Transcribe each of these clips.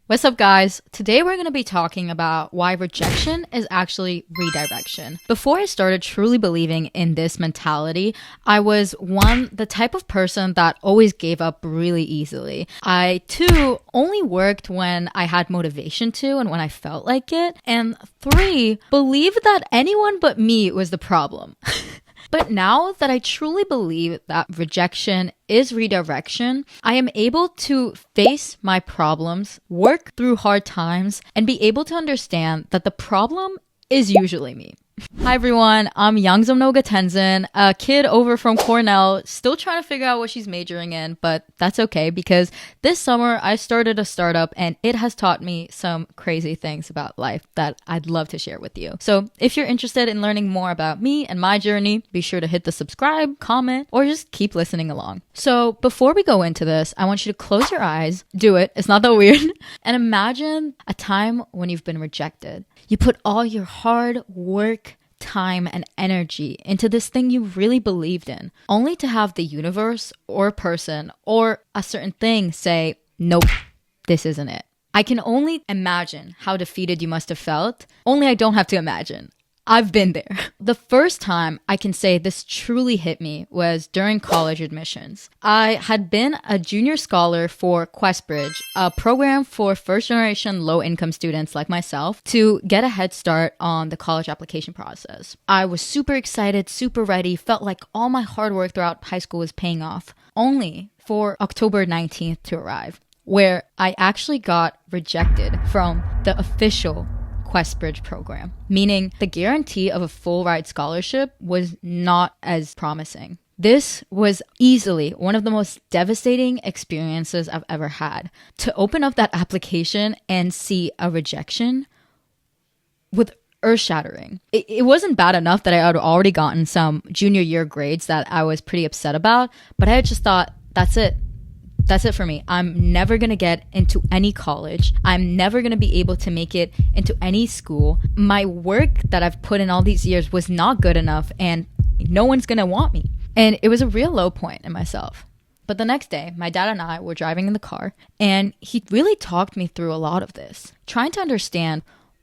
What's up, guys? Today we're going to be talking about why rejection is actually redirection. Before I started truly believing in this mentality, I was the type of person that always gave up really easily. I, too, only worked when I had motivation to and when I felt like it. And 3, believed that anyone but me was the problem. But now that I truly believe that rejection is redirection, I am able to face my problems, work through hard times, and be able to understand that the problem is usually me. Hi everyone, I'm Youngzum Noga Tenzin, a kid over from Cornell, still trying to figure out what she's majoring in, but that's okay because this summer I started a startup and it has taught me some crazy things about life that I'd love to share with you. So if you're interested in learning more about me and my journey, be sure to hit the subscribe, comment, or just keep listening along. So before we go into this, I want you to close your eyes, do it, it's not that weird, and imagine a time when you've been rejected. You put all your hard work, time, and energy into this thing you really believed in, only to have the universe or a person or a certain thing say, nope, this isn't it. I can only imagine how defeated you must have felt, only I don't have to imagine. I've been there. The first time I can say this truly hit me was during college admissions. I had been a junior scholar for questbridge, a program for first-generation low-income students like myself to get a head start on the college application process. I was super excited, super ready, felt like all my hard work throughout high school was paying off, only for October 19th to arrive, where I actually got rejected from the official questbridge program, meaning the guarantee of a full ride scholarship was not as promising. This was easily one of the most devastating experiences I've ever had. To open up that application and see a rejection was earth-shattering. It wasn't bad enough that I had already gotten some junior year grades that I was pretty upset about, but I just thought, that's it. That's it for me. I'm never going to get into any college. I'm never going to be able to make it into any school. My work that I've put in all these years was not good enough and no one's going to want me. And it was a real low point in myself. But the next day, my dad and I were driving in the car and he really talked me through a lot of this, trying to understand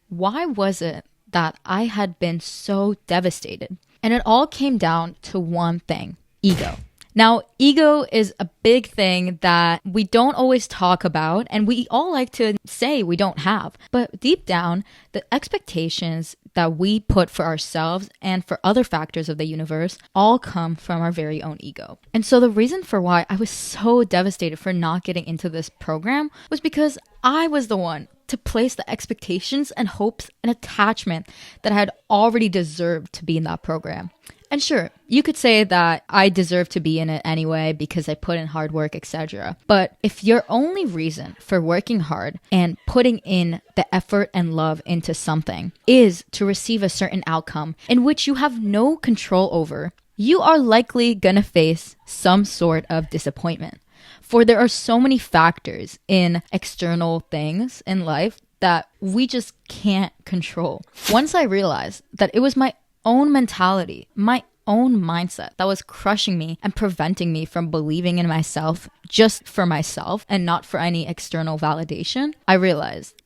why was it that I had been so devastated. And it all came down to one thing: ego. Now, ego is a big thing that we don't always talk about, and we all like to say we don't have. But deep down, the expectations that we put for ourselves and for other factors of the universe all come from our very own ego. And so the reason for why I was so devastated for not getting into this program was because I was the one to place the expectations and hopes and attachment that I had already deserved to be in that program. And sure, you could say that I deserve to be in it anyway because I put in hard work, etc. But if your only reason for working hard and putting in the effort and love into something is to receive a certain outcome in which you have no control over, you are likely gonna face some sort of disappointment. For there are so many factors in external things in life that we just can't control. Once I realized that it was my own mentality, my own mindset that was crushing me and preventing me from believing in myself just for myself and not for any external validation, I realized,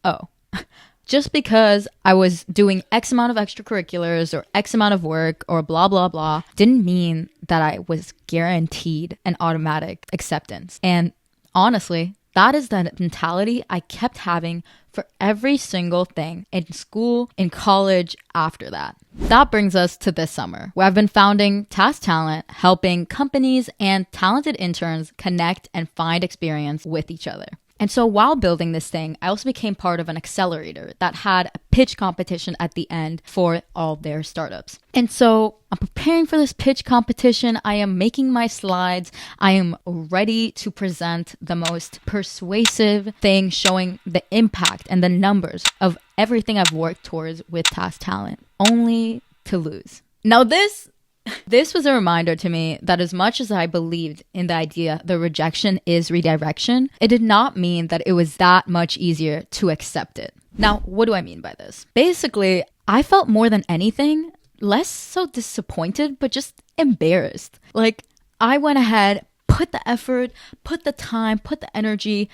just because I was doing X amount of extracurriculars or X amount of work or blah, blah, blah, didn't mean that I was guaranteed an automatic acceptance. And honestly, that is the mentality I kept having for every single thing in school, in college, after that. That brings us to this summer, where I've been founding Task Talent, helping companies and talented interns connect and find experience with each other. And so while building this thing, I also became part of an accelerator that had a pitch competition at the end for all their startups. And so I'm preparing for this pitch competition. I am making my slides. I am ready to present the most persuasive thing showing the impact and the numbers of everything I've worked towards with Task Talent, only to lose. Now this was a reminder to me that as much as I believed in the idea that rejection is redirection, it did not mean that it was that much easier to accept it. Now, what do I mean by this? Basically, I felt more than anything less so disappointed, but just embarrassed. Like, I went ahead, put the effort, put the time, put the energy,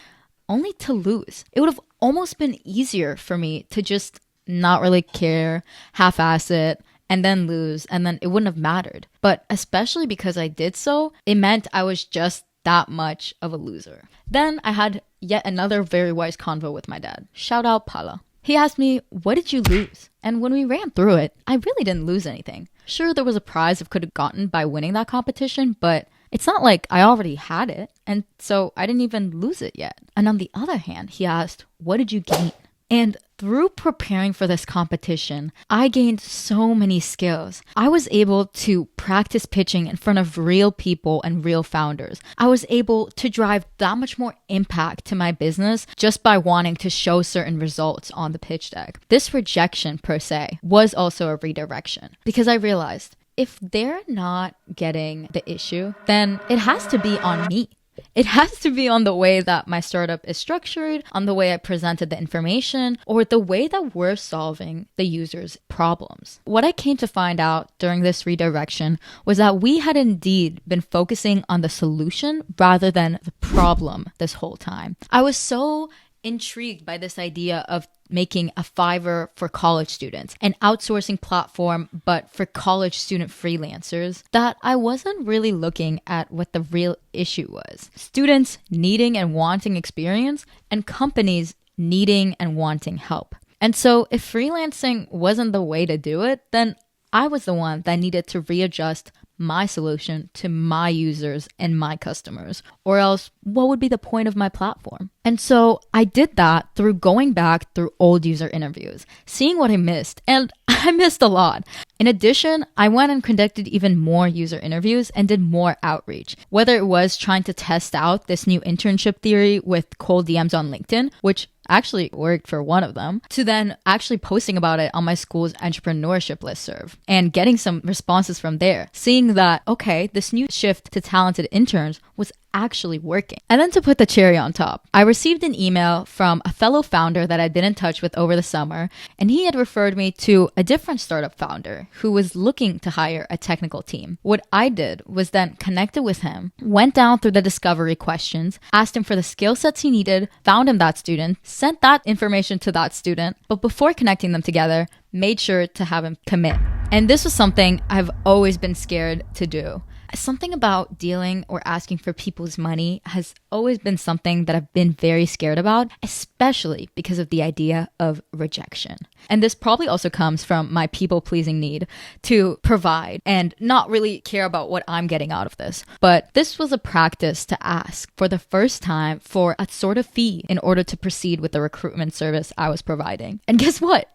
only to lose. It would have almost been easier for me to just not really care, half-ass it, and then lose, and then it wouldn't have mattered. But especially because I did so, it meant I was just that much of a loser. Then I had yet another very wise convo with my dad. Shout out Pala. He asked me, what did you lose? And when we ran through it, I really didn't lose anything. Sure, there was a prize I could have gotten by winning that competition, but it's not like I already had it, and so I didn't even lose it yet. And on the other hand, he asked, what did you gain? And through preparing for this competition, I gained so many skills. I was able to practice pitching in front of real people and real founders. I was able to drive that much more impact to my business just by wanting to show certain results on the pitch deck. This rejection, per se, was also a redirection because I realized if they're not getting the issue, then it has to be on me. It has to be on the way that my startup is structured, on the way I presented the information, or the way that we're solving the user's problems. What I came to find out during this redirection was that we had indeed been focusing on the solution rather than the problem this whole time. I was so intrigued by this idea of making a Fiverr for college students, an outsourcing platform, but for college student freelancers, that I wasn't really looking at what the real issue was. Students needing and wanting experience, and companies needing and wanting help. And so if freelancing wasn't the way to do it, then I was the one that needed to readjust my solution to my users and my customers, or else what would be the point of my platform? And so I did that through going back through old user interviews, seeing what I missed, and I missed a lot. In addition, I went and conducted even more user interviews and did more outreach, whether it was trying to test out this new internship theory with cold DMs on LinkedIn, which actually worked for one of them, to then actually posting about it on my school's entrepreneurship listserv and getting some responses from there, seeing that, okay, this new shift to talented interns was actually working. And then to put the cherry on top, I received an email from a fellow founder that I'd been in touch with over the summer, and he had referred me to a different startup founder who was looking to hire a technical team. What I did was then connected with him, went down through the discovery questions, asked him for the skill sets he needed, found him that student, sent that information to that student, but before connecting them together, made sure to have him commit. And this was something I've always been scared to do. Something about dealing or asking for people's money has always been something that I've been very scared about, especially because of the idea of rejection. And this probably also comes from my people-pleasing need to provide and not really care about what I'm getting out of this. But this was a practice to ask for the first time for a sort of fee in order to proceed with the recruitment service I was providing. And guess what?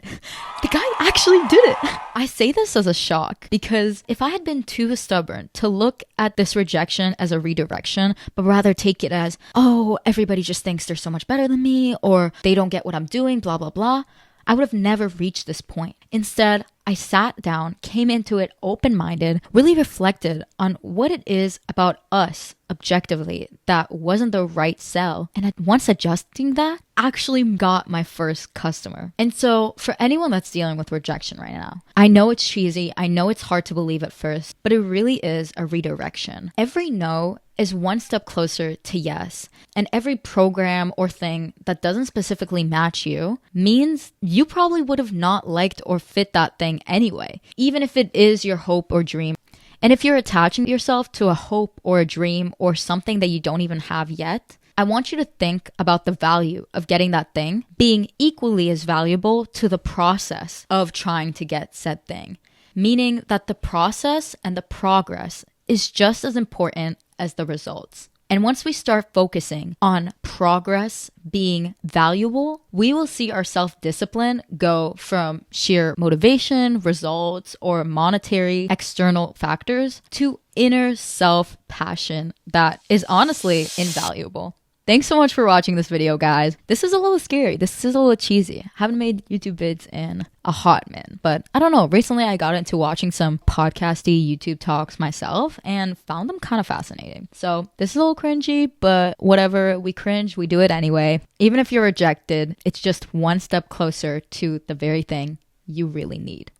The guy actually did it. I say this as a shock because if I had been too stubborn to look at this rejection as a redirection, but rather take it as, oh, everybody just thinks they're so much better than me, or they don't get what I'm doing, blah, blah, blah, I would have never reached this point. Instead, I sat down, came into it open-minded, really reflected on what it is about us objectively that wasn't the right sell. And once adjusting that, actually got my first customer. And so for anyone that's dealing with rejection right now, I know it's cheesy, I know it's hard to believe at first, but it really is a redirection. Every no is one step closer to yes. And every program or thing that doesn't specifically match you means you probably would have not liked or fit that thing anyway, even if it is your hope or dream. And if you're attaching yourself to a hope or a dream or something that you don't even have yet, I want you to think about the value of getting that thing being equally as valuable to the process of trying to get said thing. Meaning that the process and the progress is just as important as the results. And once we start focusing on progress being valuable, we will see our self-discipline go from sheer motivation, results, or monetary external factors to inner self-passion that is honestly invaluable. Thanks so much for watching this video, guys. This is a little scary. This is a little cheesy. I haven't made YouTube vids in a hot minute, but I don't know. Recently, I got into watching some podcasty YouTube talks myself and found them kind of fascinating. So this is a little cringy, but whatever. We cringe, we do it anyway. Even if you're rejected, it's just one step closer to the very thing you really need.